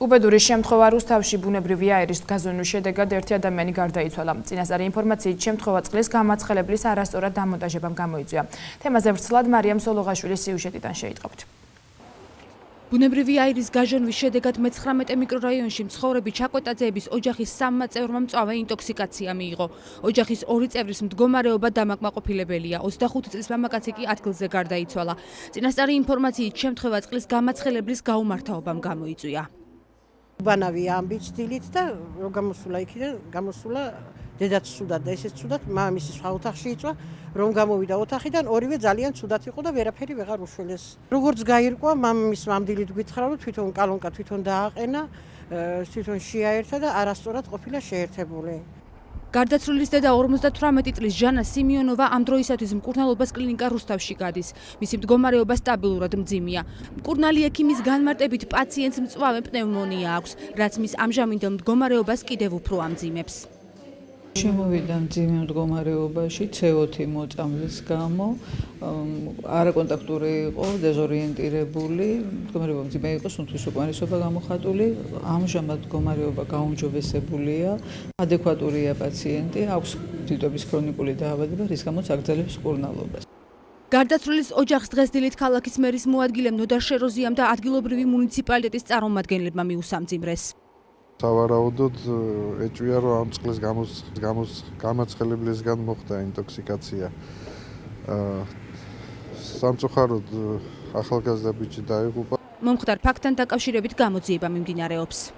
უბედური შემთხვევა რუსთავში ბუნებრივი აირის გაზონვის შედეგად ერთი ადამიანი გარდაიცვალა. წინასწარი ინფორმაციით შემთხვევა წყლის გამაცხელებლის არასწორად დამონტაჟებამ გამოიწვია. თემაზე ვრცლად მარიამ სოლოღაშვილის სიუჟეტიდან შეიტყობთ. ბუნებრივი აირის გაზონვის შედეგად მე-19 მიკრორაიონში მცხოვრები ჩაკვეტაძეების ოჯახის 3 წევრმა მწვავე ინტოქსიკაცია მიიღო. ოჯახის 2 წევრის მდგომარეობა დამაკმაყოფილებელია. 25 წლის მამაკაცი კი ადგილზე გარდაიცვალა. წინასწარი ინფორმაციით შემთხვევა წყლის გამაცხელებლის გაუმართავობამ გამოიწვია. ბანავი ამბიც დილით და რო გამოსულა იქიდან, გამოსულა დედაც ცუდად და ესეც ცუდად, მამამისი სხვა ოთახში იწვა, რომ გამოვიდა ოთახიდან, ორივე ძალიან ცუდად იყო და ვერაფერი ვეღარ უშველეს. როგორც გაირკვა, მამამის მამდილით გითხრა, რომ თვითონ კალონკა თვითონ დააყენა, თვითონ შეაერთა და არასწორად ყოფილა შეერთებული. გარდაცვლილის დედა 58 წლის ჟანა სიმიონოვა ამ დროისათვის მკურნალობას კლინიკა რუსთავში გადის. მისი მდგომარეობა სტაბილურად მძიმეა. მკურნალი ექიმის განმარტებით პაციენტს მწვავე პნევმონია აქვს, რაც მის ამჟამინდელ მდგომარეობას კიდევ უფრო ამძიმებს. შემოვიდა მძიმე მდგომარეობაში CO2 მოწამვლის გამო, არაკონტაქტური იყო, დეზორიენტირებული, მდგომარეობა მძიმე იყო, სუნთქვის უკმარისობა გამოხატული, ამჟამად მდგომარეობა გაუმჯობესებულია, ადეკვატურია პაციენტი, აქვს დიდობის ქრონიკული დაავადება, რის გამოც აგრძელებს მკურნალობას. გარდაცვლილის ოჯახს დღესდილით ქალაქის მერის მოადგილე ნოდარ შეროზიამ და ადგილობრივი მუნიციპალიტეტის წარმომადგენლებმა მიუსამძიმრეს. სავარაუდოდ ეჭვია, რომ ამ წყლის გამაცხელებლისგან მოხდა ინტოქსიკაცია. სამწუხაროდ ახალგაზრდა ბიჭი დაიღუპა. მომხდარ ფაქტთან დაკავშირებით გამოძიება მიმდინარეობს.